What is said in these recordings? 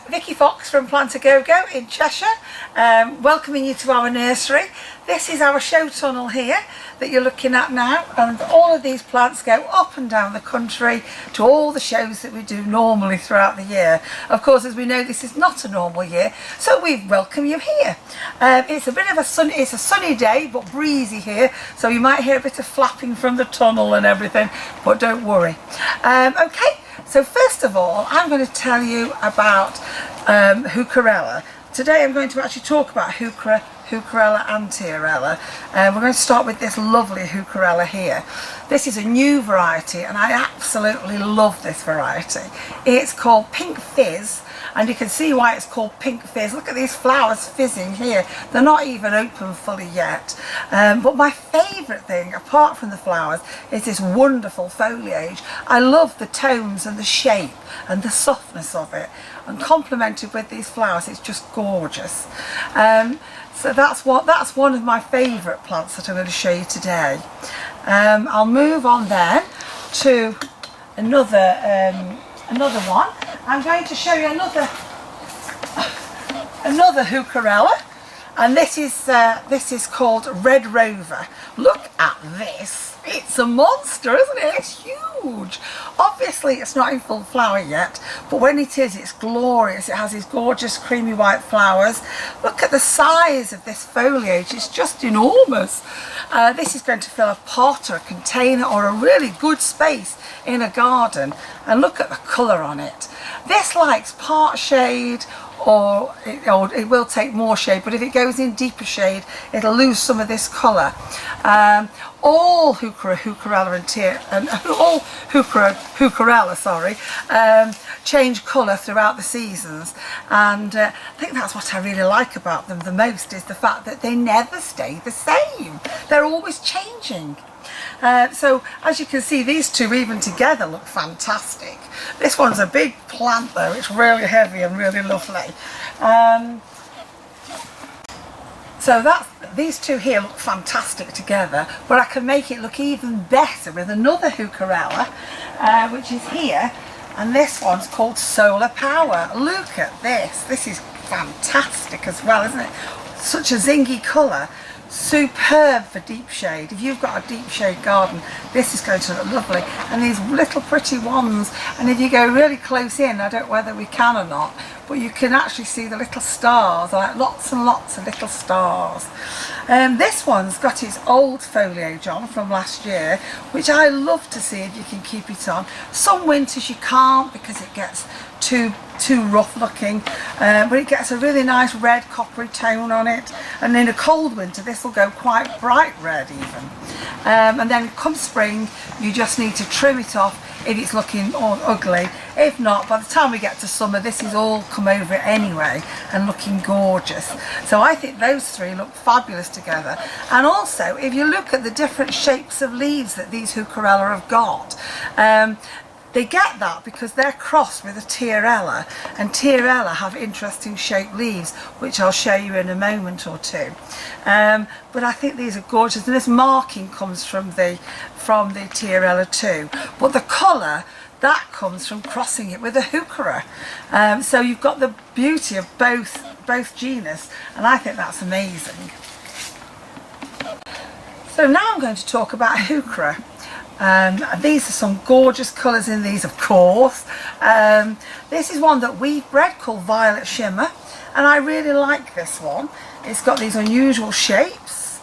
Vicky Fox from Plantagogo in Cheshire, welcoming you to our nursery. This is our show tunnel here that you're looking at now, and all of these plants go up and down the country to all the shows that we do normally throughout the year. Of course, as we know, this is not a normal year, so we welcome you here. It's a bit of a sunny day but breezy here, so you might hear a bit of flapping from the tunnel and everything, but don't worry. Okay, so first of all, I'm going to tell you about Heucherella. Today I'm going to actually talk about Heucherella and Tiarella. We're going to start with this lovely Heucherella here. This is a new variety and I absolutely love this variety. It's called Pink Fizz, and you can see why it's called Pink Fizz. Look at these flowers fizzing here. They're not even open fully yet. But my favourite thing, apart from the flowers, is this wonderful foliage. I love the tones and the shape and the softness of it, and complemented with these flowers, it's just gorgeous. So that's one of my favourite plants that I'm going to show you today. I'll move on then to another one. I'm going to show you another Heucherella, and this is called Red Rover. Look at this. It's a monster, isn't it? It's huge. Obviously it's not in full flower yet, but when it is, it's glorious. It has these gorgeous creamy white flowers. Look at the size of this foliage. It's just enormous. This is going to fill a pot or a container or a really good space in a garden, and look at the colour on it. This likes part shade, or it will take more shade, but if it goes in deeper shade it'll lose some of this colour. All Heucherella change colour throughout the seasons, and I think that's what I really like about them the most, is the fact that they never stay the same. They're always changing. So as you can see, these two even together look fantastic. This one's a big plant though, it's really heavy and really lovely. These two here look fantastic together, but I can make it look even better with another Heucherella, which is here, and this one's called Solar Power. Look at this. This is fantastic as well, isn't it? Such a zingy colour. Superb for deep shade. If you've got a deep shade garden, this is going to look lovely. And these little pretty ones, and if you go really close in, I don't know whether we can or not, but you can actually see the little stars, like lots and lots of little stars. This one's got its old foliage on from last year, which I love to see if you can keep it on. Some winters you can't because it gets too rough looking, but it gets a really nice red coppery tone on it, and in a cold winter this will go quite bright red even. And then come spring you just need to trim it off if it's looking all ugly. If not, by the time we get to summer this is all come over anyway and looking gorgeous. So I think those three look fabulous together. And also if you look at the different shapes of leaves that these Heucherella have got, they get that because they're crossed with a Tiarella, and Tiarella have interesting shaped leaves, which I'll show you in a moment or two. But I think these are gorgeous, and this marking comes from the Tiarella too. But the colour, that comes from crossing it with a Heuchera. So you've got the beauty of both genus, and I think that's amazing. So now I'm going to talk about Heuchera. These are some gorgeous colours in these, of course. This is one that we've bred called Violet Shimmer, and I really like this one. It's got these unusual shapes,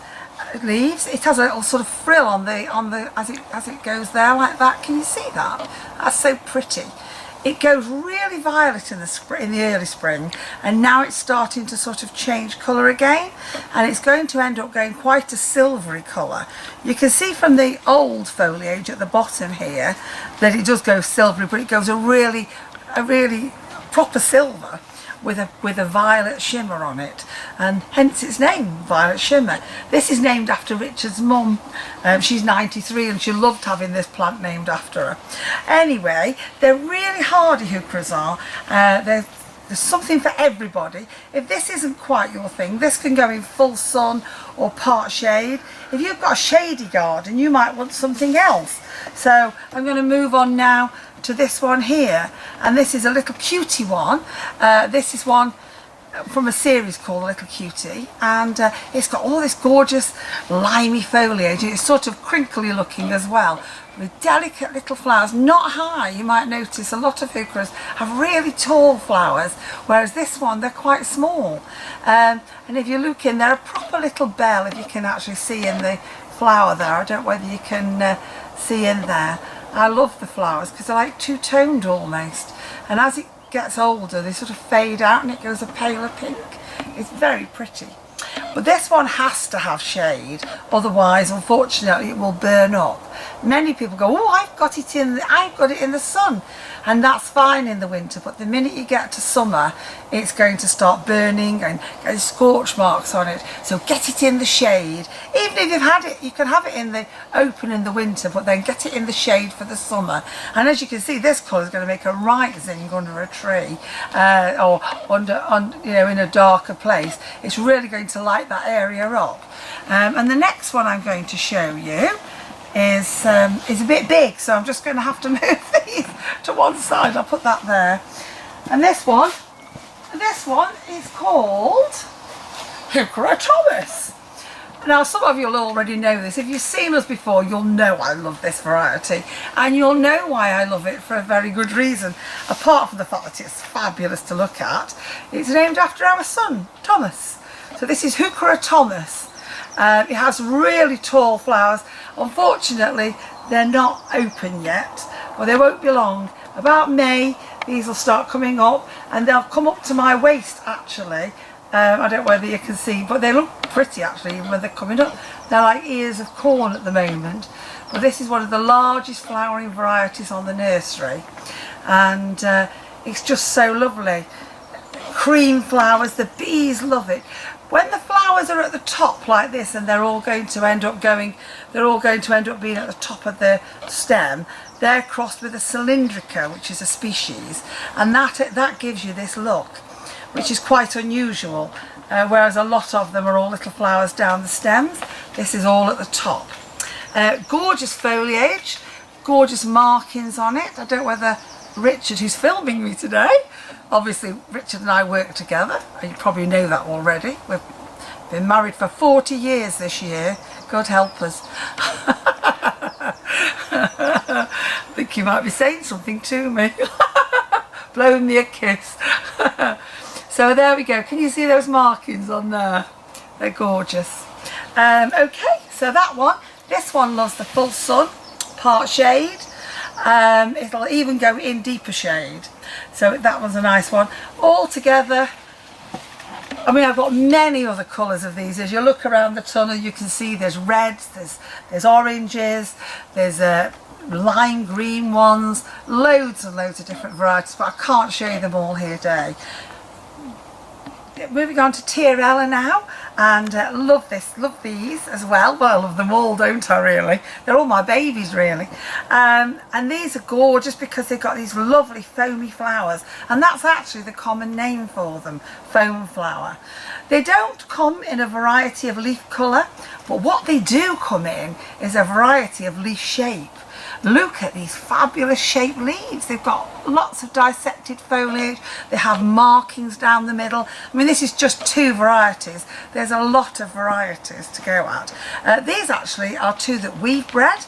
leaves. It has a little sort of frill on the as it goes there like that. Can you see that? That's so pretty. It goes really violet in the early spring, and now it's starting to sort of change colour again, and it's going to end up going quite a silvery colour. You can see from the old foliage at the bottom here that it does go silvery, but it goes a really proper silver with a violet shimmer on it, and hence its name, Violet Shimmer. This is named after Richard's mum. She's 93 and she loved having this plant named after her. Anyway, they're really hardy, Heucheras are. There's something for everybody. If this isn't quite your thing, this can go in full sun or part shade. If you've got a shady garden, you might want something else. So I'm going to move on now to this one here, and this is a little cutie one. This is one from a series called Little Cutie, and it's got all this gorgeous limey foliage, and it's sort of crinkly looking as well, with delicate little flowers, not high. You might notice a lot of heucheras have really tall flowers, whereas this one, they're quite small. And if you look in, they're a proper little bell, if you can actually see in the flower there. I don't know whether you can see in there. I love the flowers because they're like two-toned almost, and as it gets older they sort of fade out and it goes a paler pink. It's very pretty. But this one has to have shade, otherwise unfortunately it will burn up. Many people go, oh, I've got it in the sun, and that's fine in the winter, but the minute you get to summer it's going to start burning and get scorch marks on it. So get it in the shade. Even if you've had it, you can have it in the open in the winter, but then get it in the shade for the summer. And as you can see, this colour is going to make a right zing under a tree, or you know, in a darker place. It's really going to light that area up. And the next one I'm going to show you is a bit big, so I'm just going to have to move these to one side. I'll put that there. And this one is called Heuchera. Now, some of you will already know this. If you've seen us before, you'll know I love this variety, and you'll know why I love it for a very good reason. Apart from the fact that it's fabulous to look at, it's named after our son, Thomas. So this is Heuchera. It has really tall flowers. Unfortunately, they're not open yet, but they won't be long. About May, these will start coming up, and they'll come up to my waist actually. I don't know whether you can see, but they look pretty actually even when they're coming up. They're like ears of corn at the moment. But this is one of the largest flowering varieties on the nursery, and it's just so lovely. Cream flowers, the bees love it. When the flowers are at the top like this, and they're all going to end up being at the top of the stem, they're crossed with a cylindrica, which is a species, and that gives you this look, which is quite unusual, whereas a lot of them are all little flowers down the stems. This is all at the top. Gorgeous foliage, gorgeous markings on it. I don't know whether Richard, who's filming me today, obviously Richard and I work together, and you probably know that already. We've been married for 40 years this year. God help us. I think you might be saying something to me. Blowing me a kiss. So there we go. Can you see those markings on there? They're gorgeous. Okay, so that one. This one loves the full sun, part shade. It'll even go in deeper shade. So that one's a nice one. All together, I mean, I've got many other colours of these. As you look around the tunnel, you can see there's reds, there's oranges, there's lime green ones, loads and loads of different varieties, but I can't show you them all here today. Moving on to Tiarella now, and love these as well. Well, I love them all, don't I really? They're all my babies really. And these are gorgeous because they've got these lovely foamy flowers, and that's actually the common name for them, foam flower. They don't come in a variety of leaf colour, but what they do come in is a variety of leaf shape. Look at these fabulous shaped leaves. They've got lots of dissected foliage. They have markings down the middle. I mean, this is just two varieties. There's a lot of varieties to go at. These actually are two that we've bred,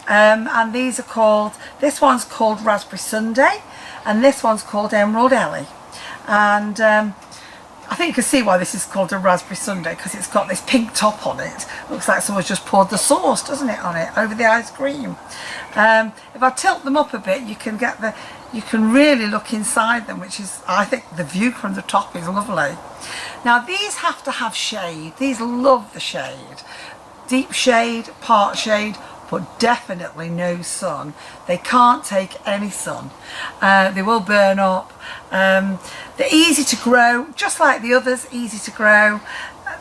and these are called, this one's called Raspberry Sunday, and this one's called Emerald Ellie. And I think you can see why this is called a Raspberry Sunday, because it's got this pink top on it. Looks like someone's just poured the sauce, doesn't it, on it, over the ice cream. If I tilt them up a bit, you can really look inside them, which is, I think the view from the top is lovely. Now these have to have shade. These love the shade. Deep shade, part shade, but definitely no sun. They can't take any sun. They will burn up. They're easy to grow, just like the others, easy to grow.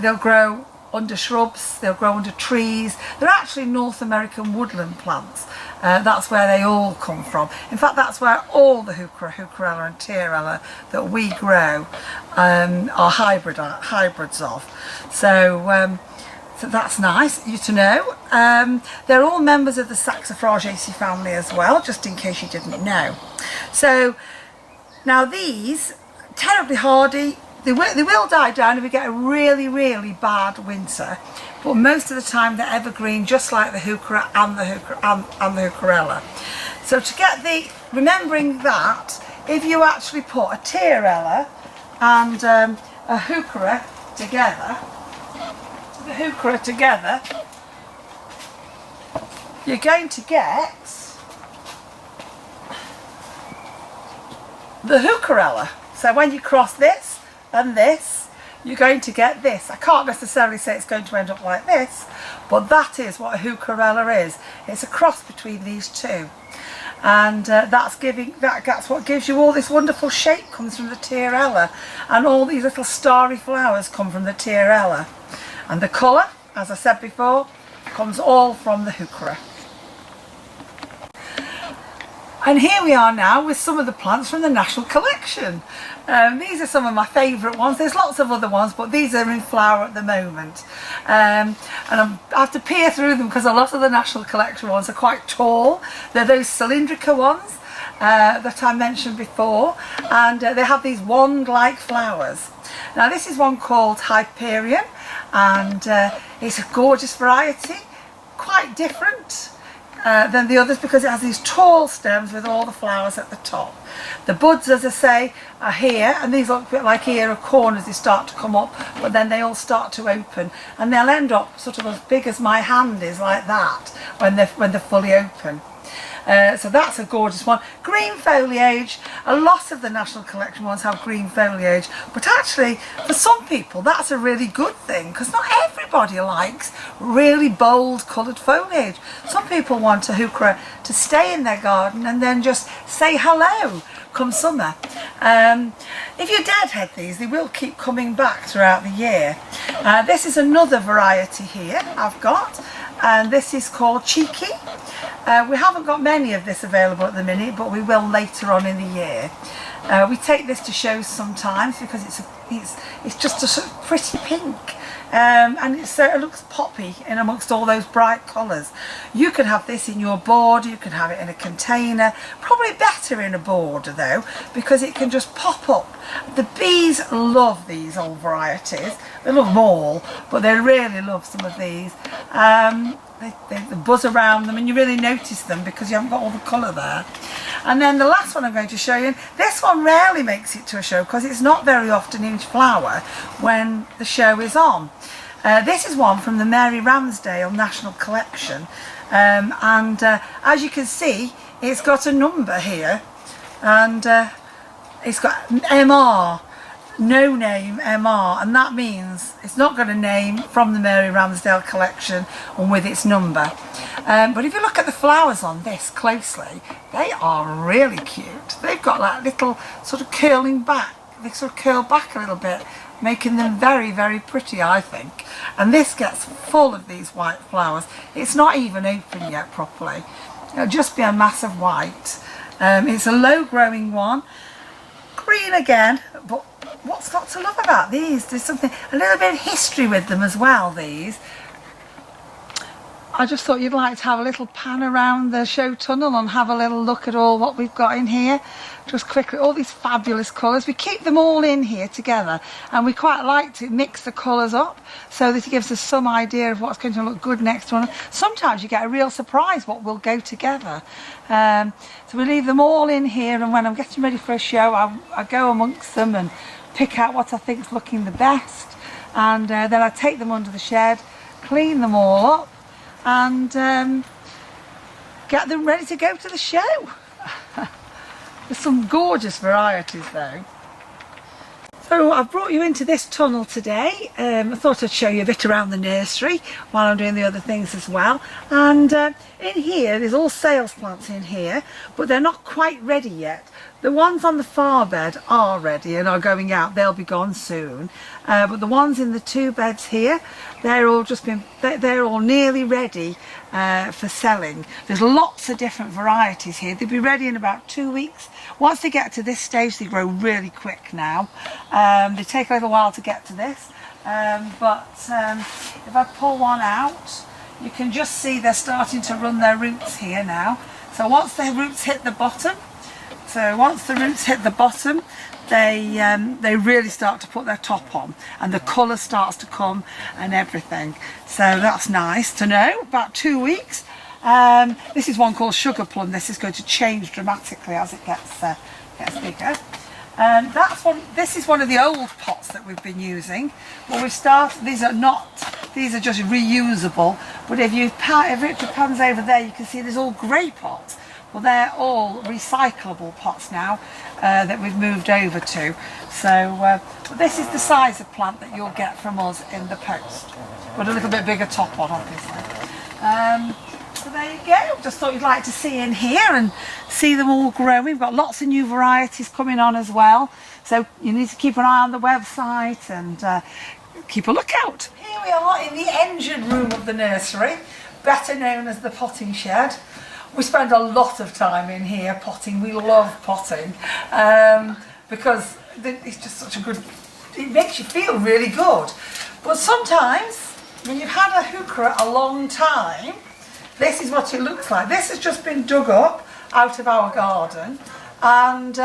They'll grow under shrubs, they'll grow under trees. They're actually North American woodland plants. That's where they all come from. In fact, that's where all the Heucherella and Tiarella that we grow are hybrids of. So So that's nice you to know. They're all members of the Saxifrageaceae family as well, just in case you didn't know. So now these, terribly hardy, they will die down if we get a really, really bad winter, but most of the time they're evergreen, just like the Heuchera and the Heucherella. So to get the, remembering that, if you actually put a Tiarella and a Heuchera together, you're going to get the Heucherella. So when you cross this and this, you're going to get this. I can't necessarily say it's going to end up like this, but that is what a Heucherella is. It's a cross between these two. And that's what gives you all this wonderful shape, comes from the Tiarella, and all these little starry flowers come from the Tiarella. And the colour, as I said before, comes all from the Heuchera. And here we are now with some of the plants from the National Collection. These are some of my favourite ones. There's lots of other ones, but these are in flower at the moment. And I have to peer through them because a lot of the National Collection ones are quite tall. They're those cylindrical ones that I mentioned before, and they have these wand-like flowers. Now this is one called Hyperion, and it's a gorgeous variety, quite different than the others because it has these tall stems with all the flowers at the top. The buds, as I say, are here, and these look a bit like ear of corn as they start to come up, but then they all start to open, and they'll end up sort of as big as my hand is, like that, when they're fully open. So that's a gorgeous one. Green foliage. A lot of the National Collection ones have green foliage, but actually for some people that's a really good thing, because not everybody likes really bold coloured foliage. Some people want a Heuchera to stay in their garden and then just say hello come summer. If you deadhead these, they will keep coming back throughout the year. This is another variety here I've got, and this is called Cheeky. We haven't got many of this available at the minute, but we will later on in the year. We take this to shows sometimes because it's just a sort of pretty pink, and it looks poppy in amongst all those bright colours. You can have this in your border, you can have it in a container, probably better in a border though, because it can just pop up. The bees love these old varieties. They love them all, but they really love some of these. They buzz around them and you really notice them because you haven't got all the colour there. And then the last one I'm going to show you, this one rarely makes it to a show because it's not very often in flower when the show is on. This is one from the Mary Ramsdale National Collection, and as you can see it's got a number here, and it's got MR. No name MR, and that means it's not got a name from the Mary Ramsdale collection and with its number. But if you look at the flowers on this closely, they are really cute. They've got like little sort of curling back, they sort of curl back a little bit, making them very, very pretty, I think. And this gets full of these white flowers. It's not even open yet properly. It'll just be a mass of white. It's a low growing one. Green again, but what's not to love about these? There's something, a little bit of history with them as well, these. I just thought you'd like to have a little pan around the show tunnel and have a little look at all what we've got in here. Just quickly, all these fabulous colours. We keep them all in here together, and we quite like to mix the colours up so that it gives us some idea of what's going to look good next to one. Sometimes you get a real surprise what will go together. So we leave them all in here, and when I'm getting ready for a show I go amongst them and pick out what I think is looking the best, and then I take them under the shed, clean them all up, and get them ready to go to the show. There's some gorgeous varieties though. So I've brought you into this tunnel today. I thought I'd show you a bit around the nursery while I'm doing the other things as well. And in here, there's all sales plants in here, but they're not quite ready yet. The ones on the far bed are ready and are going out. They'll be gone soon. But the ones in the two beds here, they're all nearly ready for selling. There's lots of different varieties here. They'll be ready in about 2 weeks. Once they get to this stage, they grow really quick now. They take a little while to get to this, but if I pull one out, you can just see they're starting to run their roots here now. So once their roots hit the bottom, they really start to put their top on, and the colour starts to come and everything. So that's nice to know. About 2 weeks. This is one called Sugar Plum. This is going to change dramatically as it gets bigger. This is one of the old pots that we've been using. But we've started. These are just reusable. But if Richard pans over there, you can see there's all grey pots. Well, they're all recyclable pots now that we've moved over to. So this is the size of plant that you'll get from us in the post, but a little bit bigger top on, obviously. So there you go. Just thought you'd like to see in here and see them all growing. We've got lots of new varieties coming on as well. So you need to keep an eye on the website and keep a lookout. Here we are in the engine room of the nursery, better known as the potting shed. We spend a lot of time in here potting. We love potting because it's just such a good, it makes you feel really good. But sometimes when you've had a heuchera a long time, this is what it looks like. This has just been dug up out of our garden, and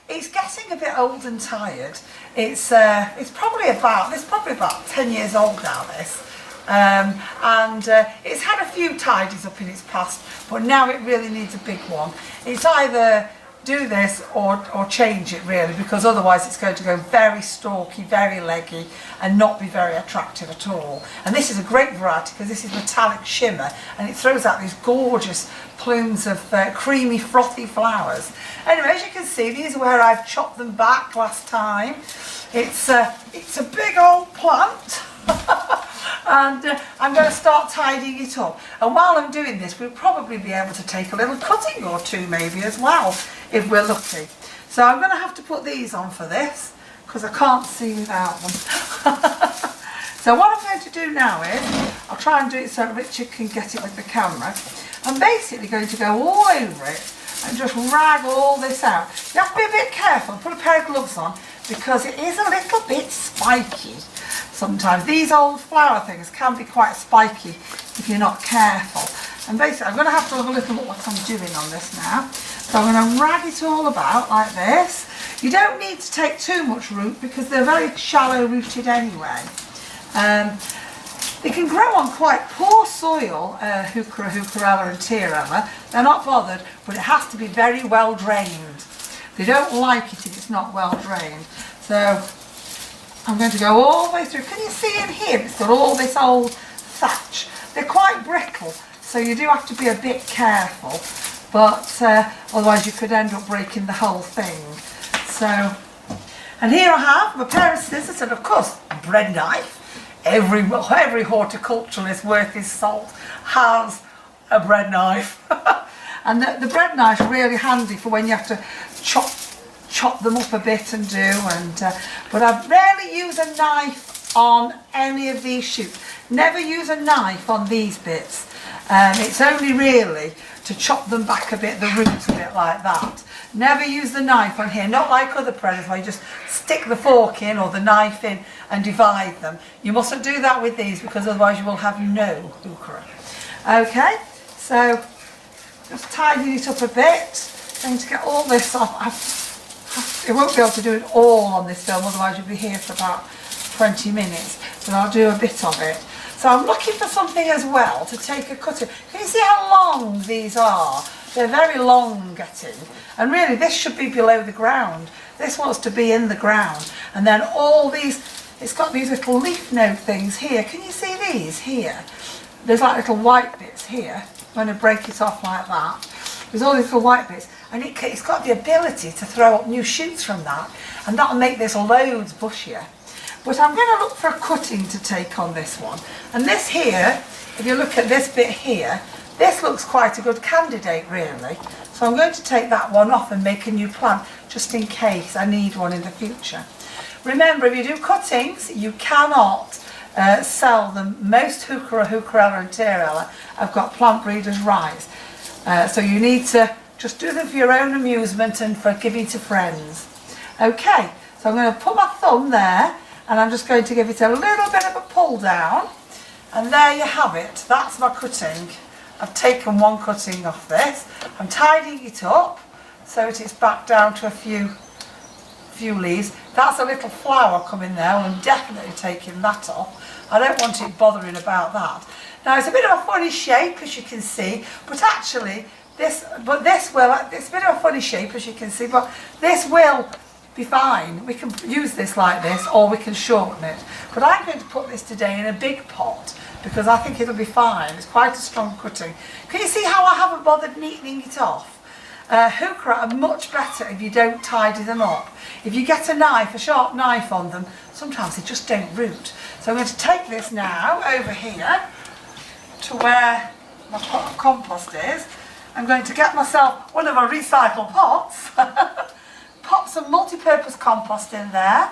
it's getting a bit old and tired. It's probably about 10 years old now, this. It's had a few tidies up in its past, but now it really needs a big one. It's either do this or change it, really, because otherwise it's going to go very stalky, very leggy, and not be very attractive at all. And this is a great variety because this is metallic shimmer, and it throws out these gorgeous plumes of creamy, frothy flowers. Anyway, as you can see, these are where I've chopped them back last time. It's a big old plant. And I'm going to start tidying it up, and while I'm doing this we'll probably be able to take a little cutting or two maybe as well if we're lucky. So I'm going to have to put these on for this because I can't see without them. So what I'm going to do now is I'll try and do it so Richard can get it with the camera. I'm basically going to go all over it and just rag all this out. You have to be a bit careful, put a pair of gloves on because it is a little bit spiky. Sometimes these old flower things can be quite spiky if you're not careful. And basically I'm going to have to have a little look what I'm doing on this now. So I'm going to rag it all about like this. You don't need to take too much root because they're very shallow rooted anyway. They can grow on quite poor soil, Heucherella and Tiarella. They're not bothered, but it has to be very well drained. They don't like it if it's not well drained. So I'm going to go all the way through. Can you see in here? It's got all this old thatch. They're quite brittle, so you do have to be a bit careful. But otherwise you could end up breaking the whole thing. So, and here I have a pair of scissors and of course a bread knife. Every horticulturalist worth his salt has a bread knife. And the bread knife's really handy for when you have to chop them up a bit and do, but I rarely use a knife on any of these shoots. Never use a knife on these bits. It's only really to chop them back a bit, the roots a bit like that. Never use the knife on here, not like other predators where you just stick the fork in or the knife in and divide them. You mustn't do that with these because otherwise you will have no heuchera. Okay, so just tidying it up a bit. Going to get all this off. I won't be able to do it all on this film, otherwise you'll be here for about 20 minutes, but I'll do a bit of it. So I'm looking for something as well to take a cutting. Can you see how long these are? They're very long getting, and really this should be below the ground. This wants to be in the ground, and then all these, it's got these little leaf node things here. Can you see these here? There's like little white bits here. I'm going to break it off like that. There's all these little white bits, and it's got the ability to throw up new shoots from that, and that'll make this loads bushier. But I'm going to look for a cutting to take on this one. And this here, if you look at this bit here, this looks quite a good candidate really. So I'm going to take that one off and make a new plant just in case I need one in the future. Remember, if you do cuttings, you cannot sell them. Most Heucherella and Tiarella have got plant breeders' rights. So you need to just do them for your own amusement and for giving to friends. Okay, so I'm going to put my thumb there and I'm just going to give it a little bit of a pull down. And there you have it. That's my cutting. I've taken one cutting off this. I'm tidying it up so that it's back down to a few leaves. That's a little flower coming there. Well, I'm definitely taking that off. I don't want it bothering about that. Now it's a bit of a funny shape, as you can see, but actually it's a bit of a funny shape, as you can see, but this will be fine. We can use this like this, or we can shorten it. But I'm going to put this today in a big pot because I think it'll be fine. It's quite a strong cutting. Can you see how I haven't bothered neatening it off? Heuchera are much better if you don't tidy them up. If you get a knife, a sharp knife on them, sometimes they just don't root. So I'm going to take this now over here to where my pot of compost is. I'm going to get myself one of our recycled pots, pop some multi-purpose compost in there.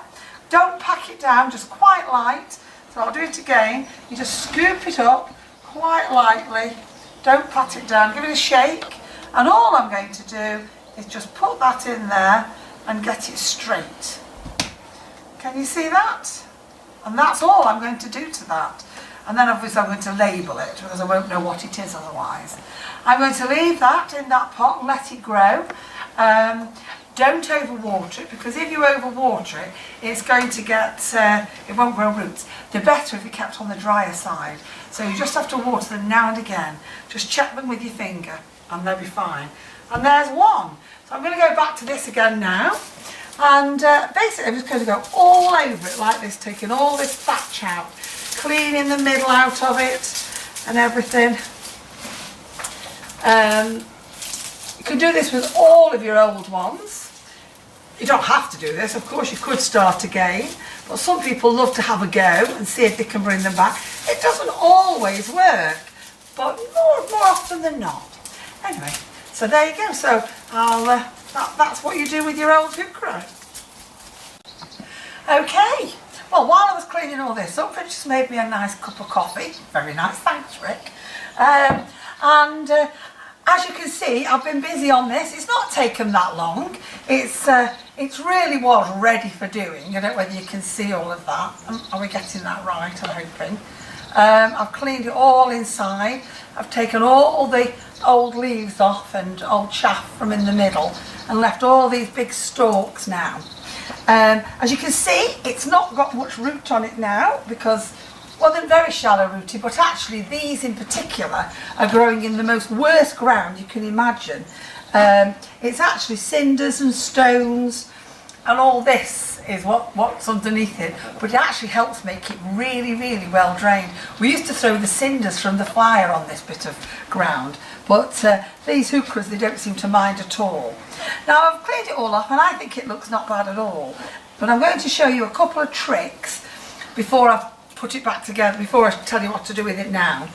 Don't pack it down, just quite light. So I'll do it again. You just scoop it up quite lightly. Don't pat it down, give it a shake. And all I'm going to do is just put that in there and get it straight. Can you see that? And that's all I'm going to do to that. And then obviously I'm going to label it because I won't know what it is otherwise. I'm going to leave that in that pot and let it grow. Don't overwater it, because if you overwater it, it's going to get, it won't grow roots. They're better if they're kept on the drier side. So you just have to water them now and again. Just check them with your finger and they'll be fine. And there's one. So I'm going to go back to this again now. And basically I'm just going to go all over it like this, taking all this thatch out, cleaning the middle out of it and everything. You can do this with all of your old ones. You don't have to do this, of course you could start again, but some people love to have a go and see if they can bring them back. It doesn't always work, but more often than not. Anyway, so there you go. So that's what you do with your old Heuchera. Okay, well, while I was cleaning all this up, it just made me a nice cup of coffee. Very nice, thanks Rick. As you can see, I've been busy on this. It's not taken that long. It's really was ready for doing. I don't know whether you can see all of that. Are we getting that right, I'm hoping. I've cleaned it all inside. I've taken all the old leaves off and old chaff from in the middle and left all these big stalks now. As you can see, it's not got much root on it now because, well, they're very shallow rooted, but actually these in particular are growing in the most worst ground you can imagine. It's actually cinders and stones and all this is what's underneath it, but it actually helps make it really, really well drained. We used to throw the cinders from the fire on this bit of ground, but these Heucheras, they don't seem to mind at all. Now I've cleaned it all up and I think it looks not bad at all, but I'm going to show you a couple of tricks before I put it back together, before I tell you what to do with it now.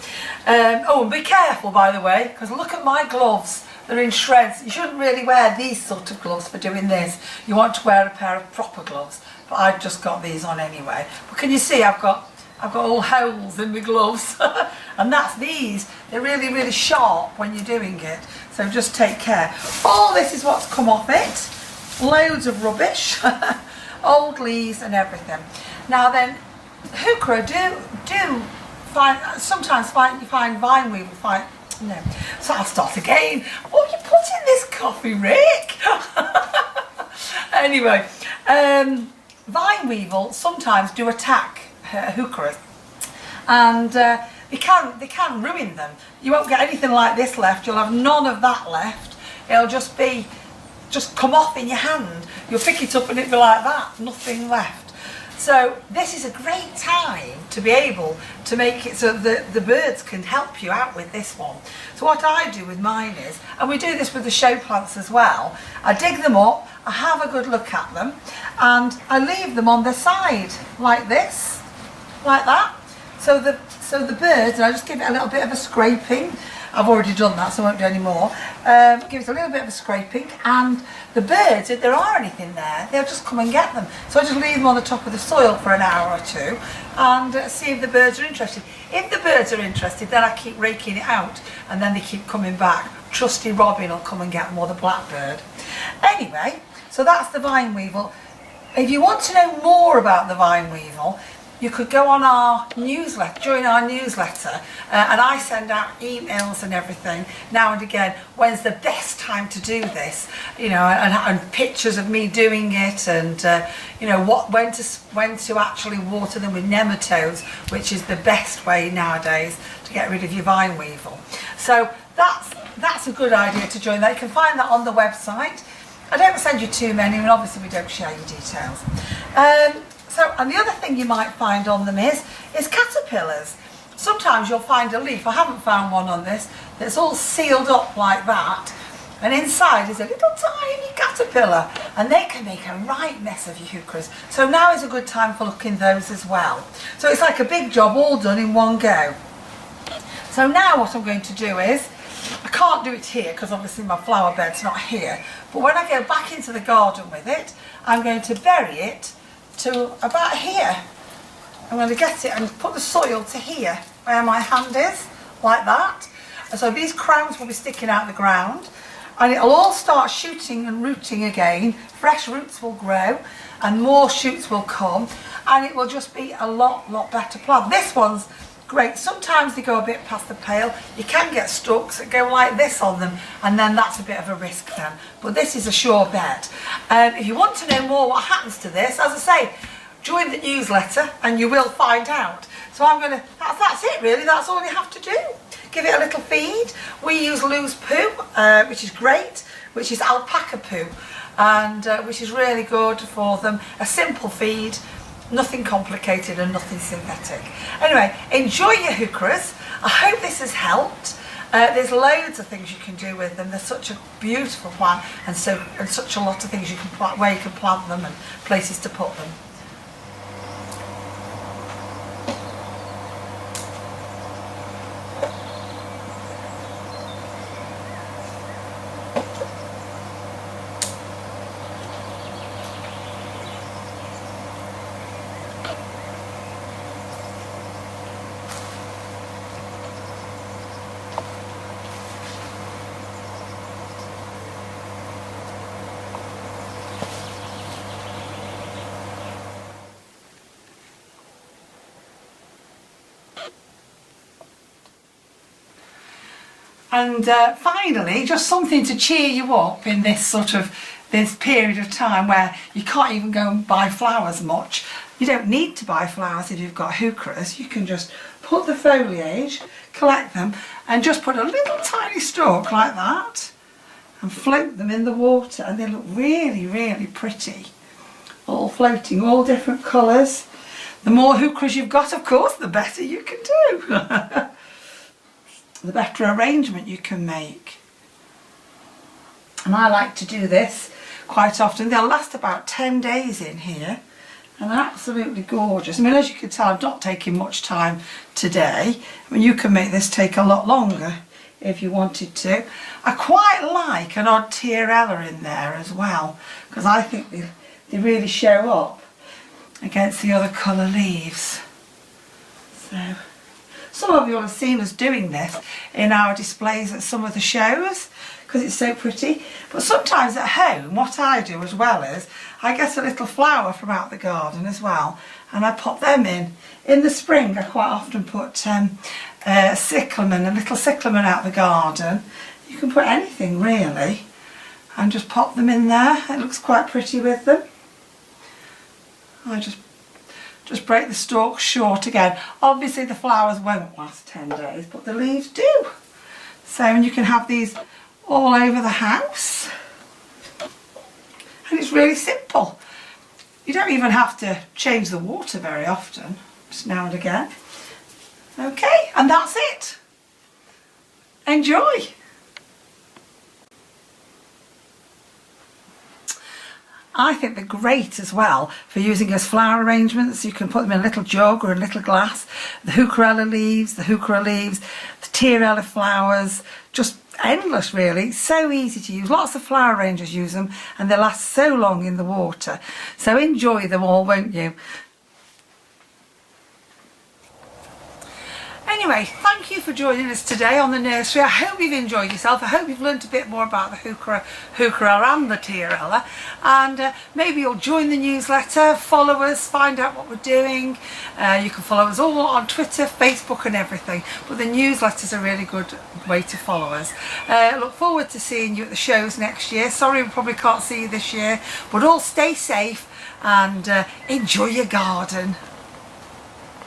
Oh, and be careful, by the way, because look at my gloves. They're in shreds. You shouldn't really wear these sort of gloves for doing this. You want to wear a pair of proper gloves, but I've just got these on anyway. But can you see I've got all holes in my gloves and that's these. They're really, really sharp when you're doing it, so just take care. All this is what's come off it. Loads of rubbish, old leaves and everything. Now then, Heuchera do sometimes you find vine weevil. No, so I'll start again. Oh, you put in this coffee, Rick. Anyway, vine weevil sometimes do attack Heucheras, and they can ruin them. You won't get anything like this left. You'll have none of that left. It'll just come off in your hand. You'll pick it up and it'll be like that, nothing left. So this is a great time to be able to make it so that the birds can help you out with this one. So what I do with mine is, and we do this with the show plants as well, I dig them up, I have a good look at them, and I leave them on their side like this, like that. So the birds, and I just give it a little bit of a scraping, I've already done that, so I won't do any more. Give it a little bit of a scraping, and the birds, if there are anything there, they'll just come and get them. So I just leave them on the top of the soil for an hour or two and see if the birds are interested. If the birds are interested, then I keep raking it out, and then they keep coming back. Trusty Robin will come and get them, or the blackbird. Anyway, so that's the vine weevil. If you want to know more about the vine weevil, you could go on our newsletter, join our newsletter, and I send out emails and everything now and again. When's the best time to do this? You know, and pictures of me doing it, and you know when to actually water them with nematodes, which is the best way nowadays to get rid of your vine weevil. So that's a good idea to join that. You can find that on the website. I don't send you too many, and obviously we don't share your details. And the other thing you might find on them is caterpillars. Sometimes you'll find a leaf, I haven't found one on this, that's all sealed up like that, and inside is a little tiny caterpillar, and they can make a right mess of your heucheras. So now is a good time for looking those as well. So it's like a big job all done in one go. So now what I'm going to do is, I can't do it here because obviously my flower bed's not here, but when I go back into the garden with it, I'm going to bury it to about here. I'm going to get it and put the soil to here where my hand is, like that. And so these crowns will be sticking out the ground, and it'll all start shooting and rooting again. Fresh roots will grow and more shoots will come, and it will just be a lot better plant. This one's great. Sometimes they go a bit past the pale. You can get stalks that go like this on them, and then that's a bit of a risk then. But this is a sure bet. If you want to know more what happens to this, as I say, join the newsletter and you will find out. So that's it really, that's all you have to do. Give it a little feed. We use loose poo, which is great, which is alpaca poo, and which is really good for them. A simple feed, nothing complicated and nothing synthetic. Anyway, enjoy your heucheras. I hope this has helped. There's loads of things you can do with them. They're such a beautiful plant, and such a lot of things you can plant, where you can plant them and places to put them. And finally, just something to cheer you up in this period of time where you can't even go and buy flowers much. You don't need to buy flowers if you've got heucheras. You can just put the foliage, collect them, and just put a little tiny stalk like that and float them in the water, and they look really pretty. All floating, all different colours. The more heucheras you've got, of course, the better you can do. The better arrangement you can make. And I like to do this quite often. They'll last about 10 days in here, and they're absolutely gorgeous. I mean, as you can tell, I'm not taking much time today. I mean, you can make this take a lot longer if you wanted to. I quite like an odd Tiarella in there as well, because I think they really show up against the other colour leaves. So some of you will have seen us doing this in our displays at some of the shows because it's so pretty. But sometimes at home, what I do as well is I get a little flower from out the garden as well, and I pop them in. In the spring, I quite often put cyclamen, a little cyclamen out the garden. You can put anything really, and just pop them in there. It looks quite pretty with them. I just break the stalks short again. Obviously the flowers won't last 10 days, but the leaves do. So, and you can have these all over the house. And it's really simple. You don't even have to change the water very often, just now and again. Okay, and that's it. Enjoy. I think they're great as well for using as flower arrangements. You can put them in a little jug or a little glass. The Heucherella leaves, the Heuchera leaves, the Tiarella flowers, just endless really. So easy to use. Lots of flower arrangers use them and they last so long in the water. So enjoy them all, won't you? Anyway, thank you for joining us today on the nursery. I hope you've enjoyed yourself. I hope you've learnt a bit more about the Heuchera and the Tiarella, and maybe you'll join the newsletter, follow us, find out what we're doing. You can follow us all on Twitter, Facebook and everything, but the newsletter's a really good way to follow us. Look forward to seeing you at the shows next year. Sorry we probably can't see you this year, but all stay safe and enjoy your garden.